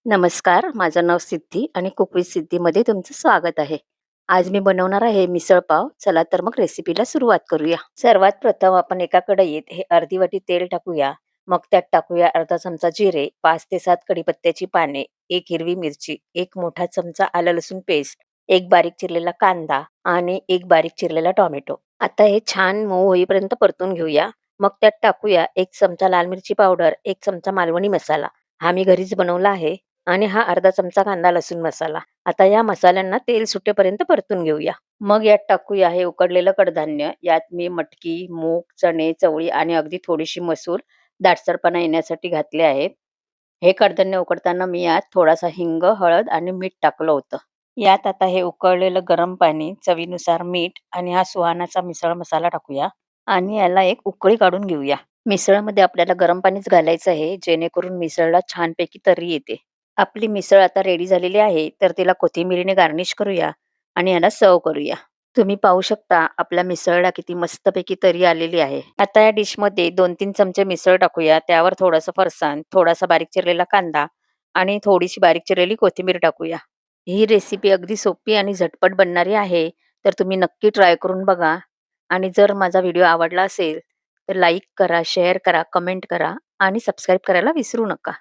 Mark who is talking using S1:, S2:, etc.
S1: नमस्कार, माझं नाव सिद्धी आणि कुक विथ सिद्धीमध्ये तुमचं स्वागत आहे. आज मी बनवणार आहे मिसळ पाव. चला तर मग रेसिपीला सुरुवात करूया. सर्वात प्रथम आपण एका कढईत हे अर्धी वाटी तेल टाकूया. मग त्यात टाकूया अर्धा चमचा जिरे, 5 ते 7 कढीपत्त्याची पाने, 1 हिरवी मिरची, 1 मोठा चमचा आलं लसूण पेस्ट, 1 बारीक चिरलेला कांदा आणि 1 बारीक चिरलेला टोमॅटो. आता हे छान मऊ होईपर्यंत परतून घेऊया. मग त्यात टाकूया 1 चमचा लाल मिरची पावडर, 1 चमचा मालवणी मसाला. हा मी घरीच बनवला आहे. आणि हा अर्धा चमचा कांदा लसूण मसाला. आता या मसाल्यांना तेल सुटेपर्यंत परतून घेऊया. मग यात टाकूया हे उकडलेलं कडधान्य. यात मी मटकी, मूग, चणे, चवळी आणि अगदी थोडीशी मसूर दाटसरपणा येण्यासाठी घातले आहेत. हे कडधान्य उकडताना मी यात थोडासा हिंग, हळद आणि मीठ टाकलं होतं. यात आता हे उकळलेलं गरम पाणी, चवीनुसार मीठ आणि हा सुहानाचा मिसळ मसाला टाकूया आणि याला एक उकळी काढून घेऊया. मिसळमध्ये आपल्याला गरम पाणीच घालायचं आहे, जेणेकरून मिसळला छानपैकी तर्री येते. आपली मिसळ आता रेडी झालेली आहे, तर तिला कोथिंबिरीने गार्निश करूया आणि याला सर्व्ह करूया. तुम्ही पाहू शकता आपल्या मिसळला किती मस्तपैकी तरी आलेली आहे. आता या डिशमध्ये 2-3 चमचे मिसळ टाकूया. त्यावर थोडंसं फरसाण, थोडासा बारीक चिरलेला कांदा आणि थोडीशी बारीक चिरलेली कोथिंबीर टाकूया. ही रेसिपी अगदी सोपी आणि झटपट बनणारी आहे, तर तुम्ही नक्की ट्राय करून बघा आणि जर माझा व्हिडिओ आवडला असेल, तर लाईक करा, शेअर करा, कमेंट करा आणि सबस्क्राईब करायला विसरू नका.